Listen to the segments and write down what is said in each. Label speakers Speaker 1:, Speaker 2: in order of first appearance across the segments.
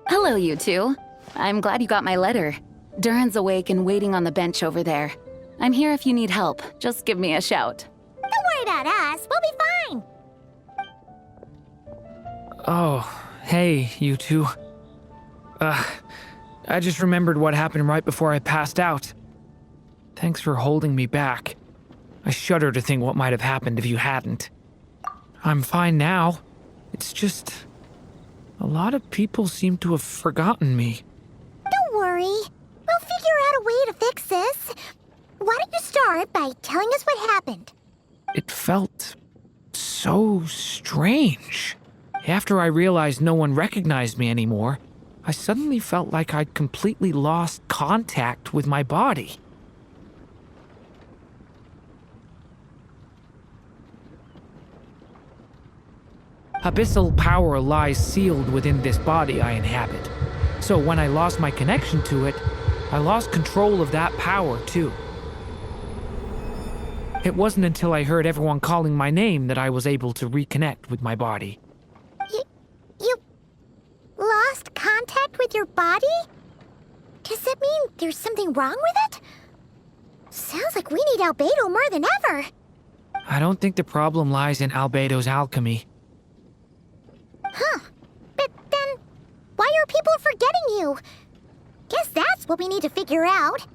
Speaker 1: Hello, you two. I'm glad you got my letter. Duran's awake and waiting on the bench over there. I'm here if you need help. Just give me a shout.
Speaker 2: Don't worry about us. We'll be fine.
Speaker 3: Oh, hey, you two. I just remembered what happened right before I passed out. Thanks for holding me back. I shudder to think what might have happened if you hadn't. I'm fine now. It's just... a lot of people seem to have forgotten me.
Speaker 2: Don't worry. We'll figure out a way to fix this. Why don't you start by telling us what happened?
Speaker 3: It felt so strange. After I realized no one recognized me anymore, I suddenly felt like I'd completely lost contact with my body. Abyssal power lies sealed within this body I inhabit. So when I lost my connection to it, I lost control of that power too. It wasn't until I heard everyone calling my name that I was able to reconnect with my body.
Speaker 2: You lost contact with your body? Does that mean there's something wrong with it? Sounds like we need Albedo more than ever.
Speaker 3: I don't think the problem lies in Albedo's alchemy.
Speaker 2: Huh. But then, why are people forgetting you? Guess that's what we need to figure out.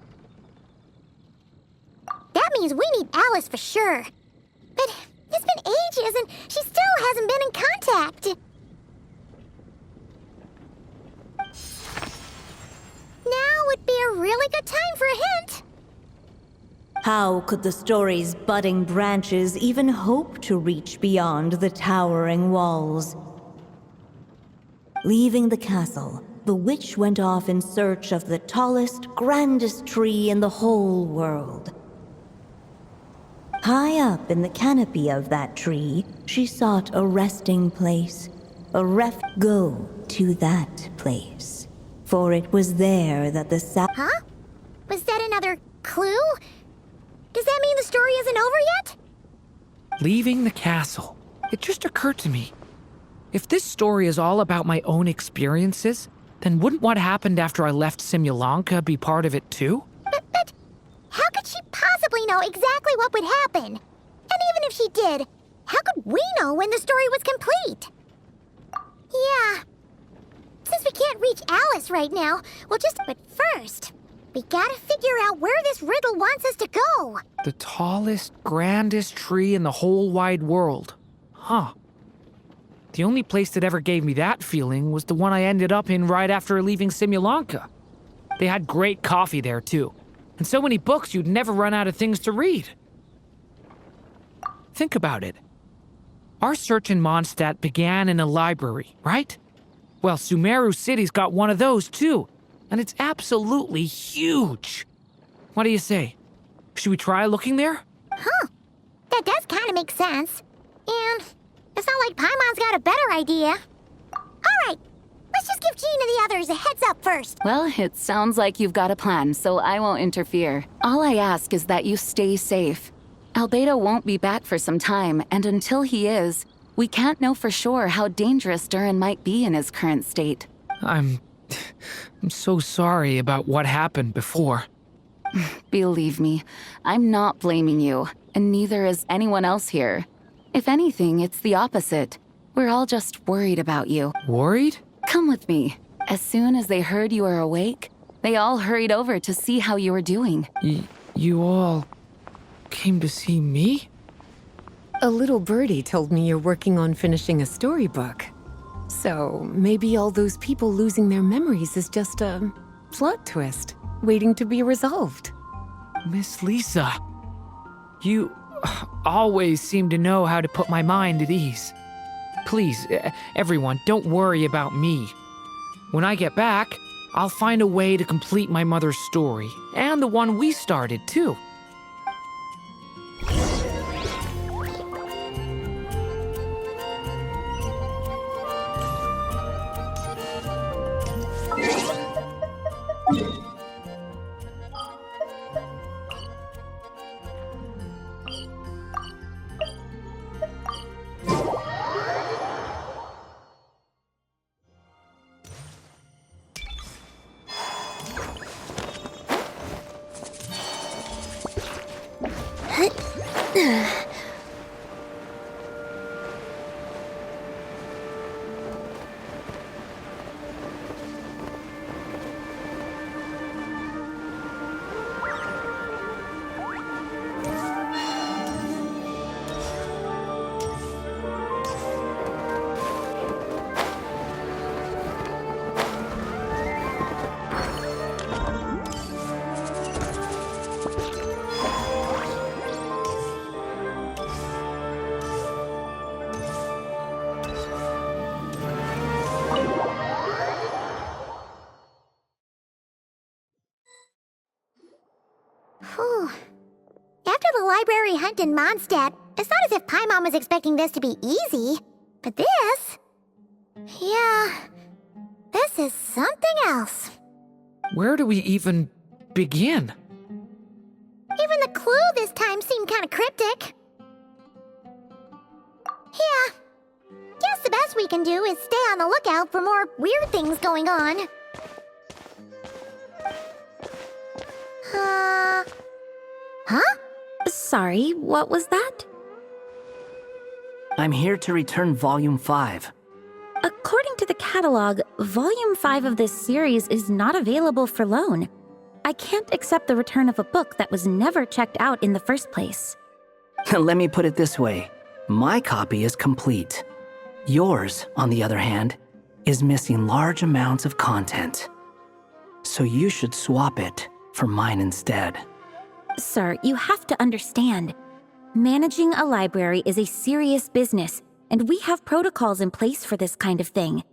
Speaker 2: That means we need Alice for sure. But it's been ages and she still hasn't been in contact. Now would be a really good time for a hint.
Speaker 4: How could the story's budding branches even hope to reach beyond the towering walls? Leaving the castle, the witch went off in search of the tallest, grandest tree in the whole world. High up in the canopy of that tree, she sought a resting place. Go to that place. For it was there that the
Speaker 2: Huh? Was that another clue? Does that mean the story isn't over yet?
Speaker 3: Leaving the castle. It just occurred to me. If this story is all about my own experiences, then wouldn't what happened after I left Simulanka be part of it too?
Speaker 2: But how could she possibly know exactly what would happen? And even if she did, how could we know when the story was complete? Yeah. Since we can't reach Alice right now, But first, we gotta figure out where this riddle wants us to go.
Speaker 3: The tallest, grandest tree in the whole wide world. Huh. The only place that ever gave me that feeling was the one I ended up in right after leaving Simulanka. They had great coffee there, too. And so many books you'd never run out of things to read. Think about it. Our search in Mondstadt began in a library, right? Well, Sumeru City's got one of those, too. And it's absolutely huge. What do you say? Should we try looking there?
Speaker 2: Huh. That does kind of make sense. And it's not like Paimon's got a better idea. All right, let's just give Jean and the others a heads up first.
Speaker 1: Well, it sounds like you've got a plan, so I won't interfere. All I ask is that you stay safe. Albedo won't be back for some time, and until he is, we can't know for sure how dangerous Duran might be in his current state.
Speaker 3: I'm I'm so sorry about what happened before.
Speaker 1: Believe me, I'm not blaming you, and neither is anyone else here. If anything, it's the opposite. We're all just worried about you.
Speaker 3: Worried?
Speaker 1: Come with me. As soon as they heard you were awake, they all hurried over to see how you were doing.
Speaker 3: You all came to see me?
Speaker 5: A little birdie told me you're working on finishing a storybook. So maybe all those people losing their memories is just a plot twist waiting to be resolved.
Speaker 3: Miss Lisa, you always seem to know how to put my mind at ease. Please, everyone, don't worry about me. When I get back, I'll find a way to complete my mother's story, and the one we started, too.
Speaker 2: Whew. After the library hunt in Mondstadt, it's not as if Paimon was expecting this to be easy. But this... yeah... this is something else.
Speaker 3: Where do we even begin?
Speaker 2: Even the clue this time seemed kind of cryptic. Yeah. Guess the best we can do is stay on the lookout for more weird things going on. Huh?
Speaker 6: Sorry, what was that?
Speaker 7: I'm here to return Volume 5.
Speaker 6: According to the catalog, Volume 5 of this series is not available for loan. I can't accept the return of a book that was never checked out in the first place.
Speaker 7: Let me put it this way. My copy is complete. Yours, on the other hand, is missing large amounts of content. So you should swap it for mine instead.
Speaker 6: Sir, you have to understand. Managing a library is a serious business, and we have protocols in place for this kind of thing.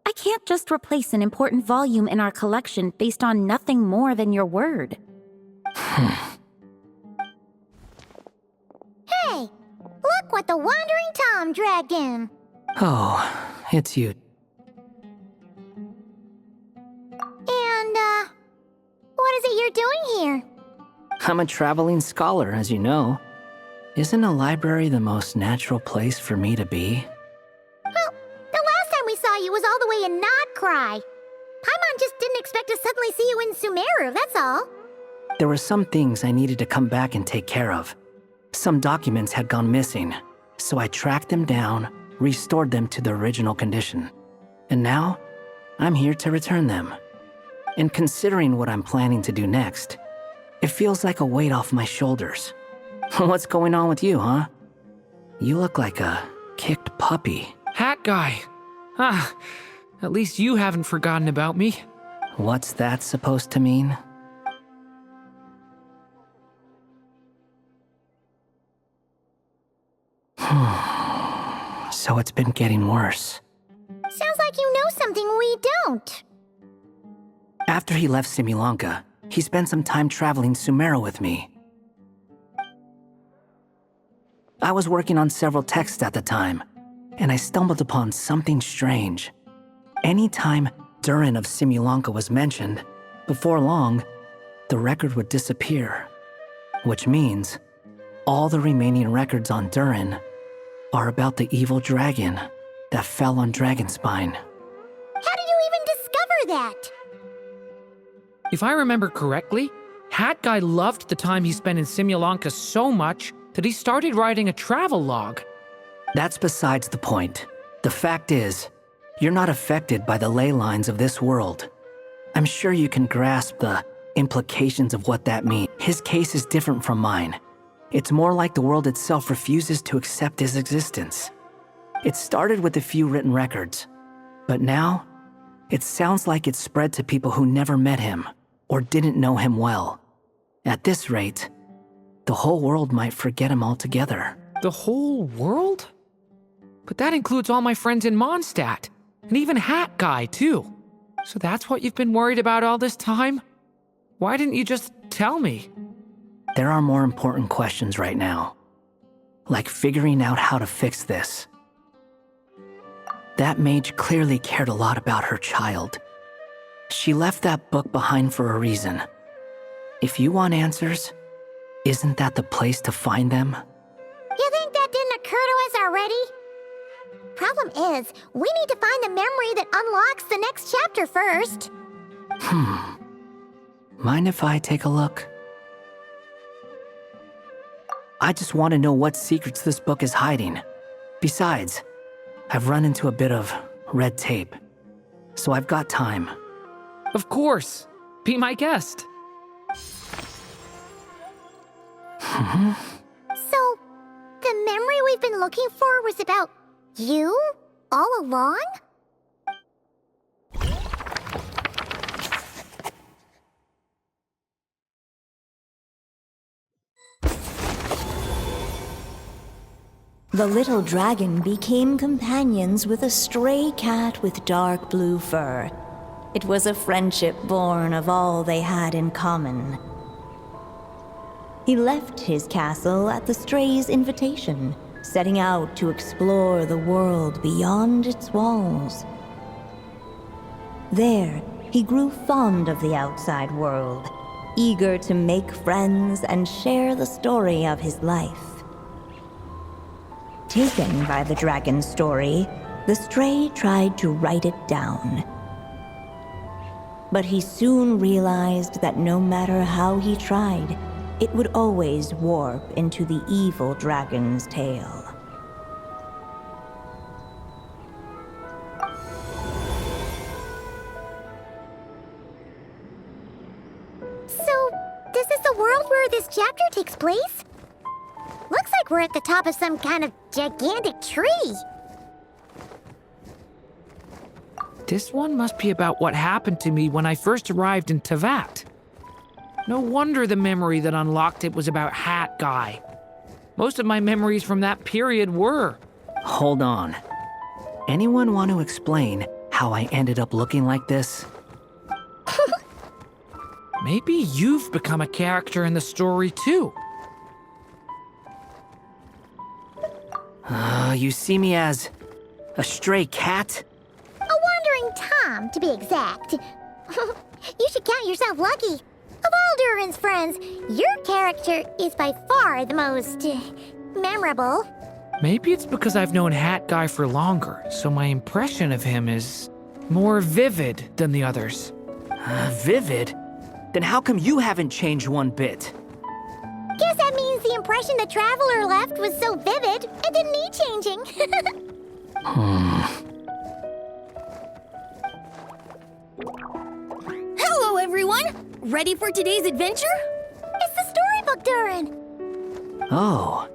Speaker 6: I can't just replace an important volume in our collection based on nothing more than your word.
Speaker 2: Hey! Look what the Wandering Tom dragged in!
Speaker 7: Oh, it's you.
Speaker 2: And, what is it you're doing here?
Speaker 7: I'm a traveling scholar, as you know. Isn't a library the most natural place for me to be?
Speaker 2: Well, the last time we saw you was all the way in Nodcry. Paimon just didn't expect to suddenly see you in Sumeru, that's all.
Speaker 7: There were some things I needed to come back and take care of. Some documents had gone missing, so I tracked them down, restored them to their original condition. And now, I'm here to return them. And considering what I'm planning to do next, it feels like a weight off my shoulders. What's going on with you, huh? You look like a kicked puppy.
Speaker 3: Hat guy. Ah, at least you haven't forgotten about me.
Speaker 7: What's that supposed to mean? So it's been getting worse.
Speaker 2: Sounds like you know something we don't.
Speaker 7: After he left Simulanka, he spent some time traveling Sumeru with me. I was working on several texts at the time, and I stumbled upon something strange. Anytime Durin of Simulanka was mentioned, before long, the record would disappear. Which means, all the remaining records on Durin are about the evil dragon that fell on Dragonspine.
Speaker 2: How did you even discover that?
Speaker 3: If I remember correctly, Hat Guy loved the time he spent in Simulanka so much that he started writing a travel log.
Speaker 7: That's besides the point. The fact is, you're not affected by the ley lines of this world. I'm sure you can grasp the implications of what that means. His case is different from mine. It's more like the world itself refuses to accept his existence. It started with a few written records, but now, it sounds like it's spread to people who never met him or didn't know him well. At this rate, the whole world might forget him altogether.
Speaker 3: The whole world? But that includes all my friends in Mondstadt, and even Hat Guy, too. So that's what you've been worried about all this time? Why didn't you just tell me?
Speaker 7: There are more important questions right now, like figuring out how to fix this. That mage clearly cared a lot about her child. She left that book behind for a reason. If you want answers, isn't that the place to find them?
Speaker 2: You think that didn't occur to us already? Problem is, we need to find the memory that unlocks the next chapter first.
Speaker 7: Mind if I take a look? I just want to know what secrets this book is hiding. Besides, I've run into a bit of red tape, so I've got time.
Speaker 3: Of course. Be my guest.
Speaker 2: So, the memory we've been looking for was about you? All along?
Speaker 4: The little dragon became companions with a stray cat with dark blue fur. It was a friendship born of all they had in common. He left his castle at the stray's invitation, setting out to explore the world beyond its walls. There, he grew fond of the outside world, eager to make friends and share the story of his life. Taken by the dragon's story, the stray tried to write it down. But he soon realized that no matter how he tried, it would always warp into the evil dragon's tale.
Speaker 2: So, this is the world where this chapter takes place? Looks like we're at the top of some kind of gigantic tree.
Speaker 3: This one must be about what happened to me when I first arrived in Teyvat. No wonder the memory that unlocked it was about Hat Guy. Most of my memories from that period were.
Speaker 7: Hold on. Anyone want to explain how I ended up looking like this?
Speaker 3: Maybe you've become a character in the story too.
Speaker 7: You see me as a stray cat?
Speaker 2: A wandering Tom, to be exact. You should count yourself lucky. Of all Durin's friends, your character is by far the most memorable.
Speaker 3: Maybe it's because I've known Hat Guy for longer, so my impression of him is more vivid than the others.
Speaker 7: Vivid? Then how come you haven't changed one bit?
Speaker 2: Guess that means the impression the Traveler left was so vivid, it didn't need changing.
Speaker 8: Hello, everyone! Ready for today's adventure?
Speaker 2: It's the storybook, Durin.
Speaker 7: Oh.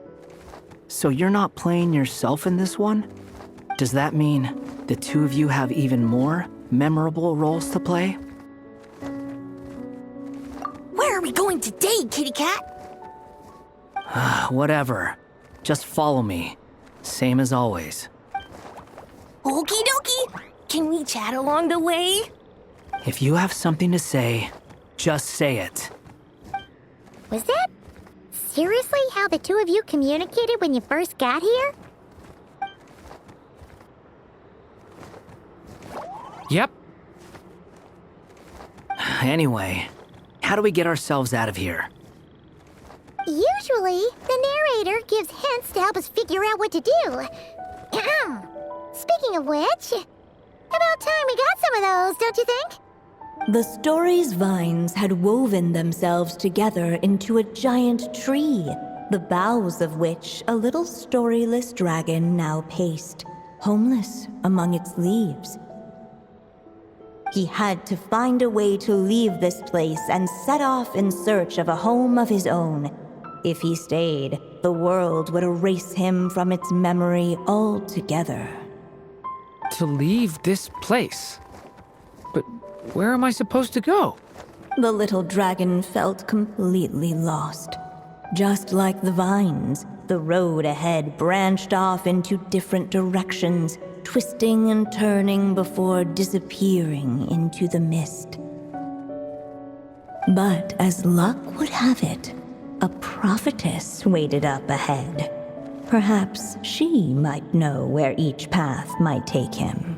Speaker 7: So you're not playing yourself in this one? Does that mean the two of you have even more memorable roles to play?
Speaker 8: Where are we going today, kitty cat?
Speaker 7: Whatever. Just follow me. Same as always.
Speaker 8: Okie dokie! Can we chat along the way?
Speaker 7: If you have something to say, just say it.
Speaker 2: Was that seriously how the two of you communicated when you first got here?
Speaker 3: Yep.
Speaker 7: Anyway, how do we get ourselves out of here?
Speaker 2: Usually, the narrator gives hints to help us figure out what to do. Speaking of which, about time we got some of those, don't you think?
Speaker 4: The story's vines had woven themselves together into a giant tree, the boughs of which a little storyless dragon now paced, homeless among its leaves. He had to find a way to leave this place and set off in search of a home of his own. If he stayed, the world would erase him from its memory altogether.
Speaker 3: To leave this place? But where am I supposed to go?
Speaker 4: The little dragon felt completely lost. Just like the vines, the road ahead branched off into different directions, twisting and turning before disappearing into the mist. But as luck would have it, a prophetess waited up ahead. Perhaps she might know where each path might take him.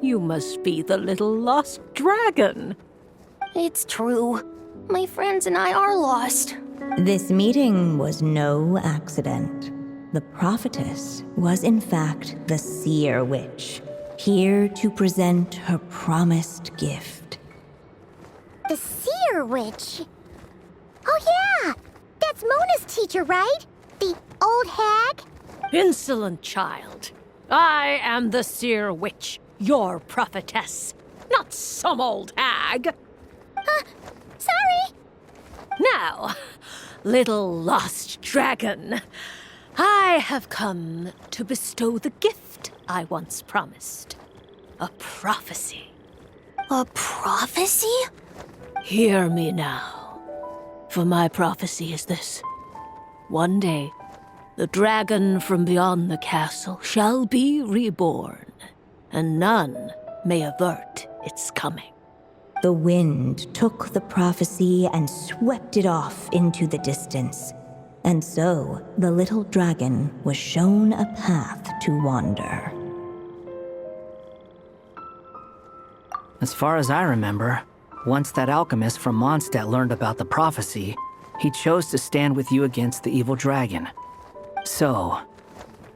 Speaker 9: You must be the little lost dragon.
Speaker 8: It's true. My friends and I are lost.
Speaker 4: This meeting was no accident. The prophetess was in fact the seer witch, here to present her promised gift.
Speaker 2: The seer witch? Oh yeah! That's Mona's teacher, right? The old hag?
Speaker 9: Insolent child. I am the seer witch, your prophetess, not some old hag.
Speaker 2: Sorry!
Speaker 9: Now, little lost dragon, I have come to bestow the gift I once promised. A prophecy.
Speaker 8: A prophecy?
Speaker 9: Hear me now, for my prophecy is this. One day, the dragon from beyond the castle shall be reborn, and none may avert its coming.
Speaker 4: The wind took the prophecy and swept it off into the distance. And so, the little dragon was shown a path to wander.
Speaker 7: As far as I remember, once that alchemist from Mondstadt learned about the prophecy, he chose to stand with you against the evil dragon. So,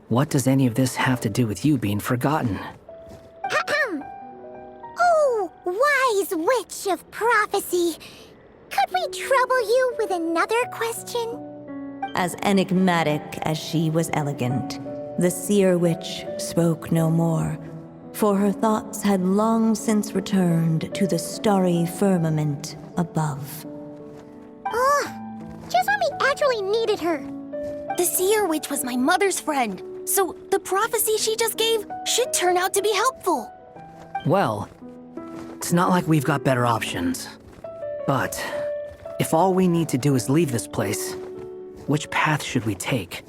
Speaker 7: what does any of this have to do with you being forgotten?
Speaker 2: Oh, wise witch of prophecy. Could we trouble you with another question?
Speaker 4: As enigmatic as she was elegant, the seer witch spoke no more, for her thoughts had long since returned to the starry firmament above.
Speaker 2: Just when we actually needed her.
Speaker 8: The seer witch was my mother's friend, so the prophecy she just gave should turn out to be helpful.
Speaker 7: Well, it's not like we've got better options. But if all we need to do is leave this place, which path should we take?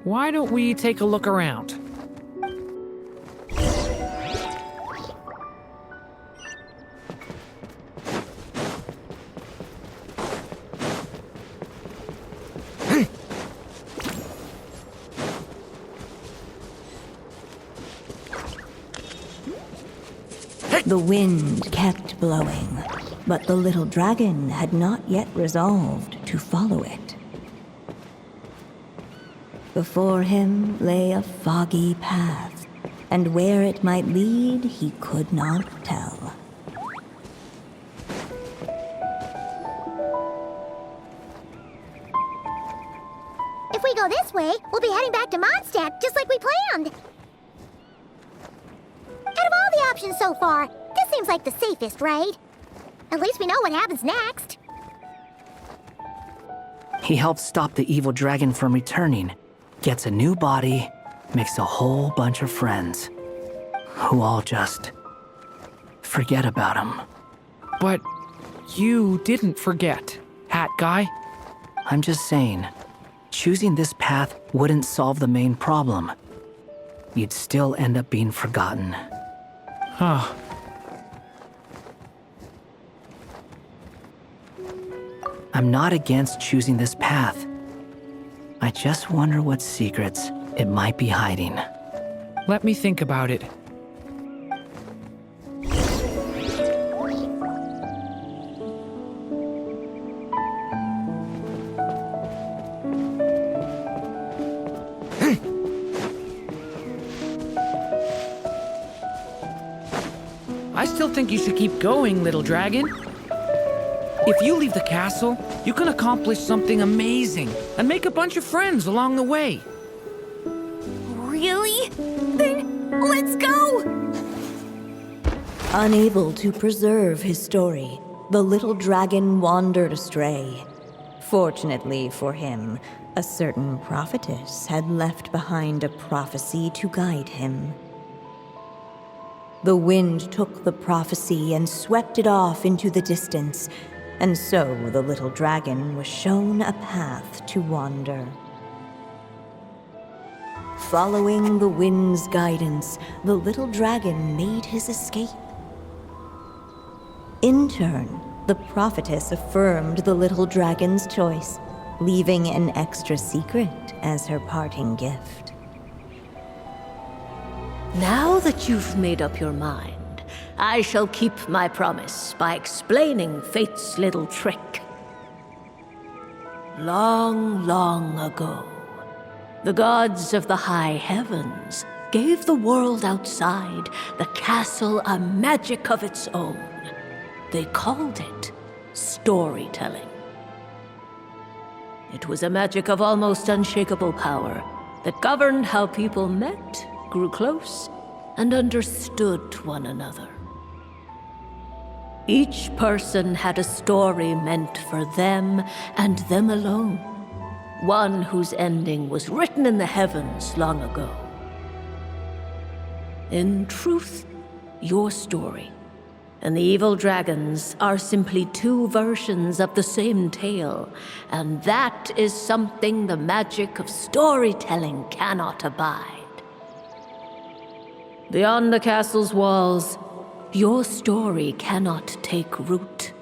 Speaker 3: Why don't we take a look around?
Speaker 4: The wind kept blowing, but the little dragon had not yet resolved to follow it. Before him lay a foggy path, and where it might lead he could not tell.
Speaker 2: If we go this way, we'll be heading back to Mondstadt, just like we planned. Out of all the options so far, this seems like the safest, right? At least we know what happens next.
Speaker 7: He helps stop the evil dragon from returning, gets a new body, makes a whole bunch of friends, who all just forget about him.
Speaker 3: But you didn't forget, Hat Guy.
Speaker 7: I'm just saying, choosing this path wouldn't solve the main problem. You'd still end up being forgotten.
Speaker 3: Huh.
Speaker 7: I'm not against choosing this path. I just wonder what secrets it might be hiding.
Speaker 3: Let me think about it. I still think you should keep going, little dragon. If you leave the castle, you can accomplish something amazing and make a bunch of friends along the way.
Speaker 8: Really? Then let's go!
Speaker 4: Unable to preserve his story, the little dragon wandered astray. Fortunately for him, a certain prophetess had left behind a prophecy to guide him. The wind took the prophecy and swept it off into the distance, and so the little dragon was shown a path to wander. Following the wind's guidance, the little dragon made his escape. In turn, the prophetess affirmed the little dragon's choice, leaving an extra secret as her parting gift.
Speaker 9: Now that you've made up your mind, I shall keep my promise by explaining fate's little trick. Long, long ago, the gods of the high heavens gave the world outside the castle a magic of its own. They called it storytelling. It was a magic of almost unshakable power that governed how people met, grew close, and understood one another. Each person had a story meant for them and them alone, one whose ending was written in the heavens long ago. In truth, your story and the evil dragons are simply two versions of the same tale, and that is something the magic of storytelling cannot abide. Beyond the castle's walls, your story cannot take root,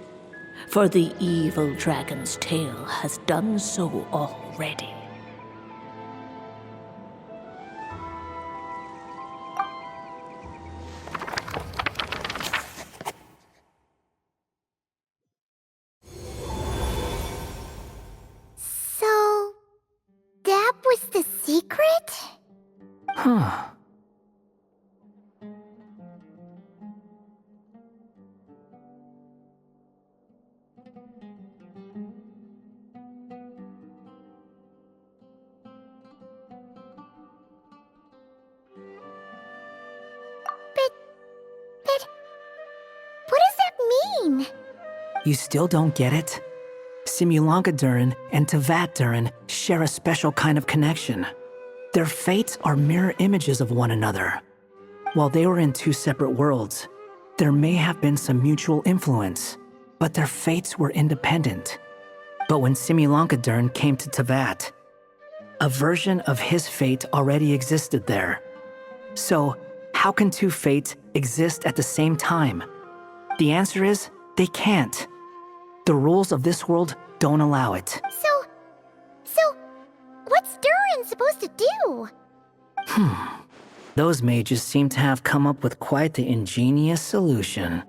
Speaker 9: for the evil dragon's tale has done so already.
Speaker 2: So, that was the secret?
Speaker 7: Huh.
Speaker 2: But what does that mean?
Speaker 7: You still don't get it? Simulanka Durin and Tevat Durin share a special kind of connection. Their fates are mirror images of one another. While they were in two separate worlds, there may have been some mutual influence, but their fates were independent. But when Simulanka Durin came to Tevat, a version of his fate already existed there. So, how can two fates exist at the same time? The answer is, they can't. The rules of this world don't allow it.
Speaker 2: So, what's Durin supposed to do?
Speaker 7: Those mages seem to have come up with quite the ingenious solution.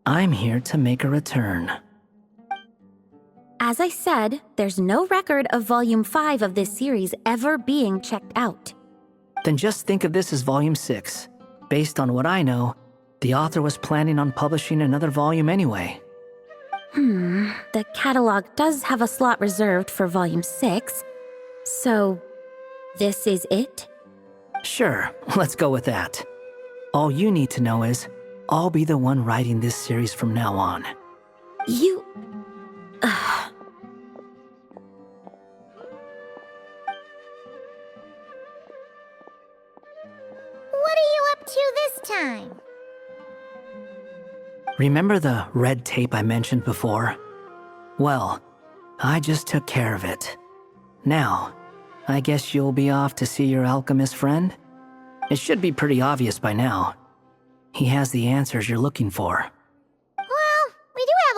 Speaker 7: I'm here to make a return.
Speaker 6: As I said, there's no record of Volume 5 of this series ever being checked out.
Speaker 7: Then just think of this as Volume 6. Based on what I know, the author was planning on publishing another volume anyway.
Speaker 6: The catalog does have a slot reserved for Volume 6. So, this is it?
Speaker 7: Sure, let's go with that. All you need to know is, I'll be the one writing this series from now on.
Speaker 6: You...
Speaker 2: What are you up to this time?
Speaker 7: Remember the red tape I mentioned before? Well, I just took care of it. Now, I guess you'll be off to see your alchemist friend? It should be pretty obvious by now. He has the answers you're looking for.
Speaker 2: Well, we do have